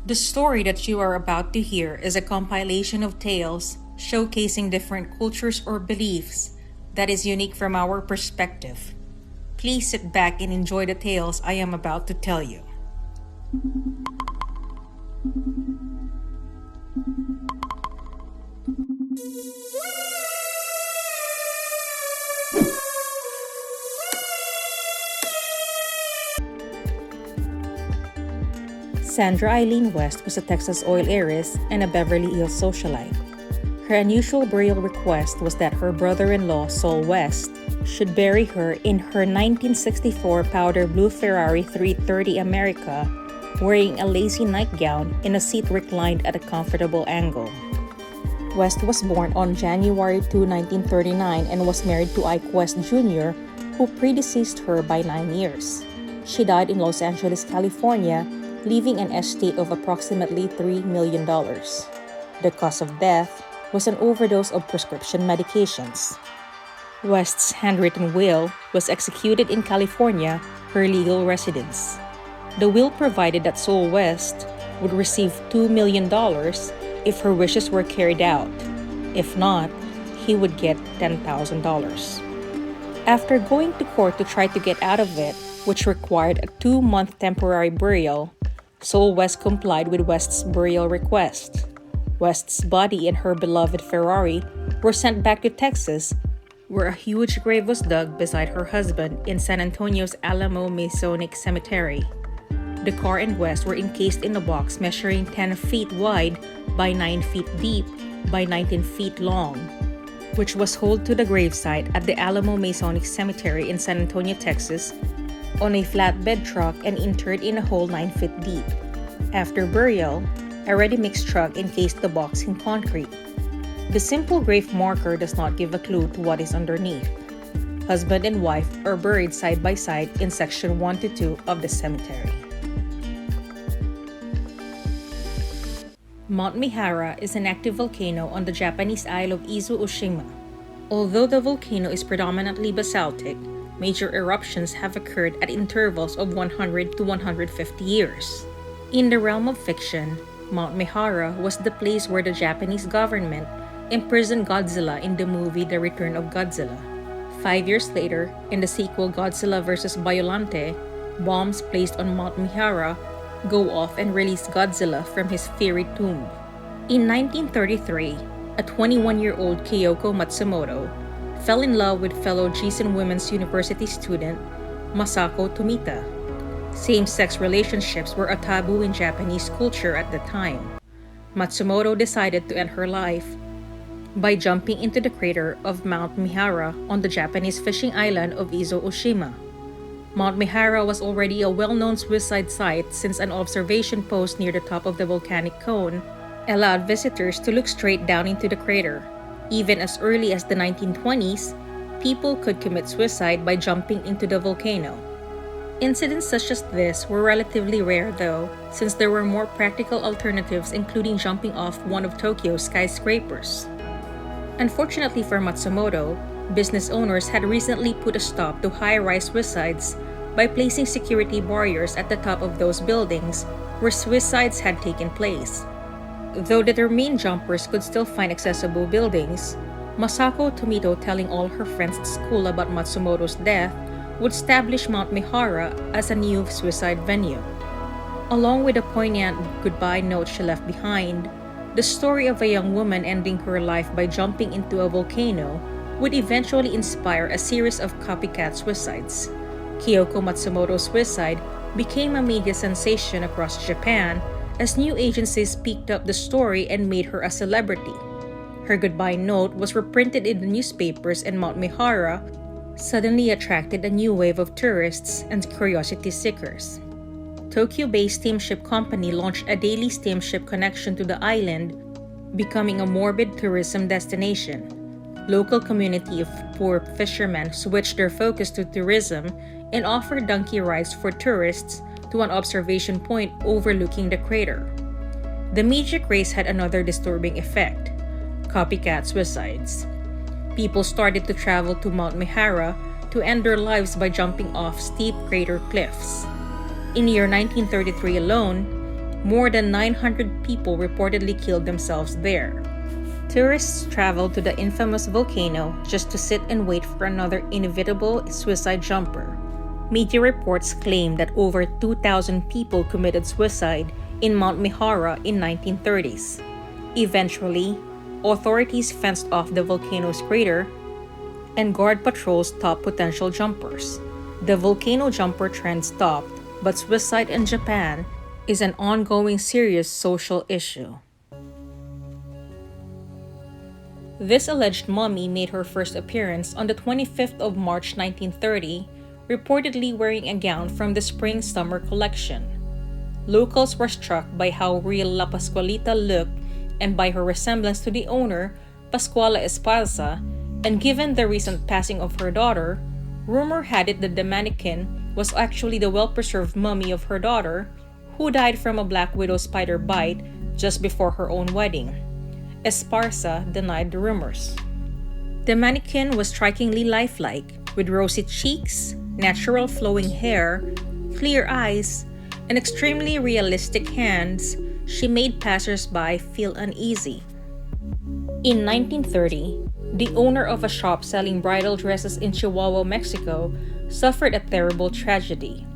The story that you are about to hear is a compilation of tales showcasing different cultures or beliefs that is unique from our perspective. Please sit back and enjoy the tales I am about to tell you. Sandra Ilene West was a Texas oil heiress and a Beverly Hills socialite. Her unusual burial request was that her brother-in-law, Saul West, should bury her in her 1964 powder blue Ferrari 330 America, wearing a lacy nightgown in a seat reclined at a comfortable angle. West was born on January 2, 1939 and was married to Ike West Jr., who predeceased her by 9 years. She died in Los Angeles, California, leaving an estate of approximately $3 million. The cause of death was an overdose of prescription medications. West's handwritten will was executed in California, her legal residence. The will provided that Saul West would receive $2 million if her wishes were carried out. If not, he would get $10,000. After going to court to try to get out of it, which required a 2-month temporary burial, Saul West complied with West's burial request. West's body and her beloved Ferrari were sent back to Texas, where a huge grave was dug beside her husband in San Antonio's Alamo Masonic Cemetery. The car and West were encased in a box measuring 10 feet wide by 9 feet deep by 19 feet long, which was hauled to the gravesite at the Alamo Masonic Cemetery in San Antonio, Texas, on a flatbed truck and interred in a hole 9 feet deep. After burial, a ready-mix truck encased the box in concrete. The simple grave marker does not give a clue to what is underneath. Husband and wife are buried side by side in section 1 to 2 of the cemetery. Mount Mihara is an active volcano on the Japanese isle of Izu Oshima. Although the volcano is predominantly basaltic, major eruptions have occurred at intervals of 100 to 150 years. In the realm of fiction, Mount Mihara was the place where the Japanese government imprisoned Godzilla in the movie The Return of Godzilla. 5 years later, in the sequel Godzilla vs. Biollante, bombs placed on Mount Mihara go off and release Godzilla from his fiery tomb. In 1933, a 21-year-old Kyoko Matsumoto fell in love with fellow Giessen Women's University student Masako Tomita. Same-sex relationships were a taboo in Japanese culture at the time. Matsumoto decided to end her life by jumping into the crater of Mount Mihara on the Japanese fishing island of Izu Oshima. Mount Mihara was already a well-known suicide site since an observation post near the top of the volcanic cone allowed visitors to look straight down into the crater. Even as early as the 1920s, people could commit suicide by jumping into the volcano. Incidents such as this were relatively rare though, since there were more practical alternatives including jumping off one of Tokyo's skyscrapers. Unfortunately for Matsumoto, business owners had recently put a stop to high-rise suicides by placing security barriers at the top of those buildings where suicides had taken place. Though determined jumpers could still find accessible buildings, Masako Tomito telling all her friends at school about Matsumoto's death would establish Mount Mihara as a new suicide venue. Along with a poignant goodbye note she left behind, the story of a young woman ending her life by jumping into a volcano would eventually inspire a series of copycat suicides. Kyoko Matsumoto's suicide became a media sensation across Japan as new agencies picked up the story and made her a celebrity. Her goodbye note was reprinted in the newspapers, and Mount Mihara suddenly attracted a new wave of tourists and curiosity seekers. Tokyo-based steamship company launched a daily steamship connection to the island, becoming a morbid tourism destination. Local community of poor fishermen switched their focus to tourism and offered donkey rides for tourists to an observation point overlooking the crater. The media craze had another disturbing effect: copycat suicides. People started to travel to Mount Mihara to end their lives by jumping off steep crater cliffs. In the year 1933 alone, More than 900 people reportedly killed themselves there. Tourists traveled to the infamous volcano just to sit and wait for another inevitable suicide jumper. Media reports claim that over 2,000 people committed suicide in Mount Mihara in 1930s. Eventually, authorities fenced off the volcano's crater and guard patrols stopped potential jumpers. The volcano jumper trend stopped, but suicide in Japan is an ongoing serious social issue. This alleged mummy made her first appearance on the 25th of March 1930, reportedly wearing a gown from the spring-summer collection. Locals were struck by how real La Pascualita looked and by her resemblance to the owner, Pascualita, and given the recent passing of her daughter, rumor had it that the mannequin was actually the well-preserved mummy of her daughter, who died from a black widow spider bite just before her own wedding. Esparza denied the rumors. The mannequin was strikingly lifelike, with rosy cheeks, natural flowing hair, clear eyes, and extremely realistic hands. She made passers-by feel uneasy. In 1930, the owner of a shop selling bridal dresses in Chihuahua, Mexico, suffered a terrible tragedy.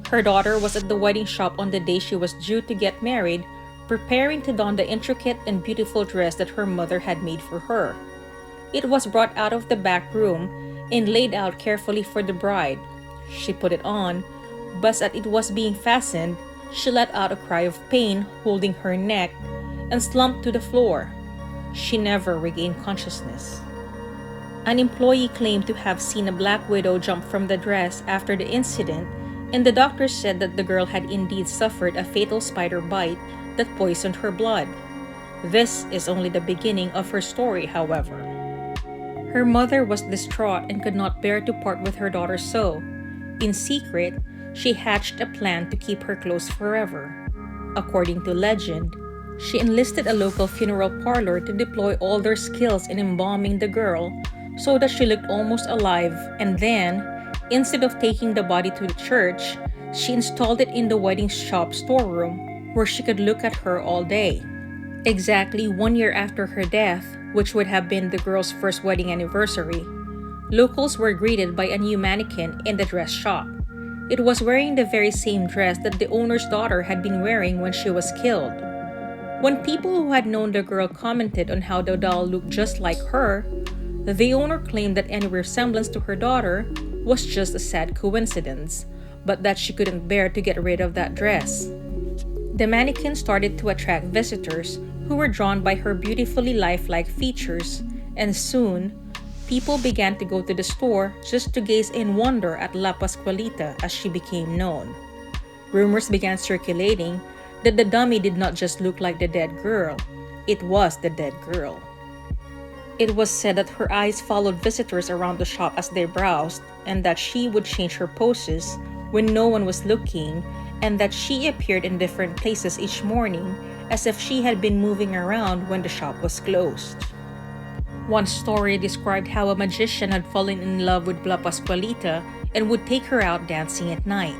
Her daughter was at the wedding shop on the day she was due to get married, preparing to don the intricate and beautiful dress that her mother had made for her. It was brought out of the back room and laid out carefully for the bride. She put it on, but as it was being fastened, she let out a cry of pain, holding her neck, and slumped to the floor. She never regained consciousness. An employee claimed to have seen a black widow jump from the dress after the incident, and the doctor said that the girl had indeed suffered a fatal spider bite that poisoned her blood. This is only the beginning of her story, however. Her mother was distraught and could not bear to part with her daughter, so, in secret, she hatched a plan to keep her close forever. According to legend, she enlisted a local funeral parlor to deploy all their skills in embalming the girl so that she looked almost alive, and then, instead of taking the body to the church, she installed it in the wedding shop storeroom where she could look at her all day. Exactly 1 year after her death, which would have been the girl's first wedding anniversary, locals were greeted by a new mannequin in the dress shop. It was wearing the very same dress that the owner's daughter had been wearing when she was killed. When people who had known the girl commented on how the doll looked just like her, the owner claimed that any resemblance to her daughter was just a sad coincidence, but that she couldn't bear to get rid of that dress. The mannequin started to attract visitors who were drawn by her beautifully lifelike features, and soon, people began to go to the store just to gaze in wonder at La Pascualita as she became known. Rumors began circulating that the dummy did not just look like the dead girl, it was the dead girl. It was said that her eyes followed visitors around the shop as they browsed, and that she would change her poses when no one was looking, and that she appeared in different places each morning as if she had been moving around when the shop was closed. One story described how a magician had fallen in love with La Pascualita and would take her out dancing at night.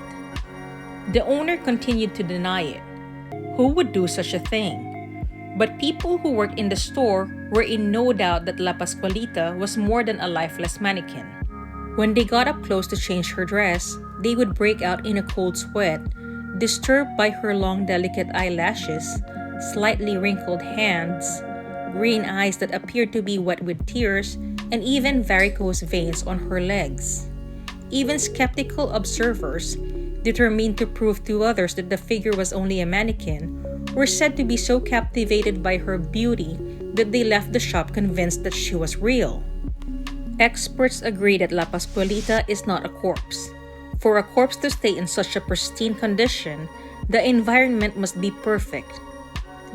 The owner continued to deny it. Who would do such a thing? But people who worked in the store were in no doubt that La Pascualita was more than a lifeless mannequin. When they got up close to change her dress, they would break out in a cold sweat, disturbed by her long delicate eyelashes, slightly wrinkled hands, green eyes that appeared to be wet with tears, and even varicose veins on her legs. Even skeptical observers, determined to prove to others that the figure was only a mannequin, were said to be so captivated by her beauty that they left the shop convinced that she was real. Experts agree that La Pascualita is not a corpse. For a corpse to stay in such a pristine condition, the environment must be perfect.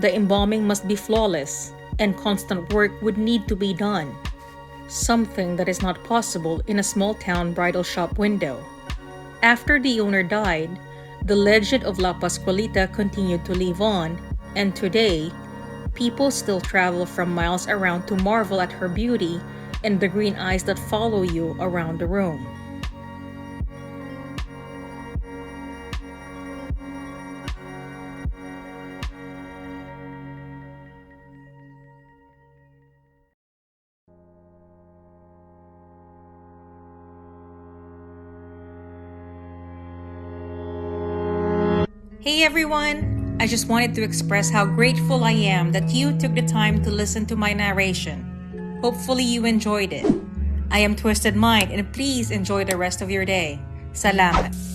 The embalming must be flawless, and constant work would need to be done. Something that is not possible in a small-town bridal shop window. After the owner died, the legend of La Pascualita continued to live on, and today, people still travel from miles around to marvel at her beauty and the green eyes that follow you around the room. Hey everyone! I just wanted to express how grateful I am that you took the time to listen to my narration. Hopefully you enjoyed it. I am Twysted Mind and please enjoy the rest of your day. Salamat!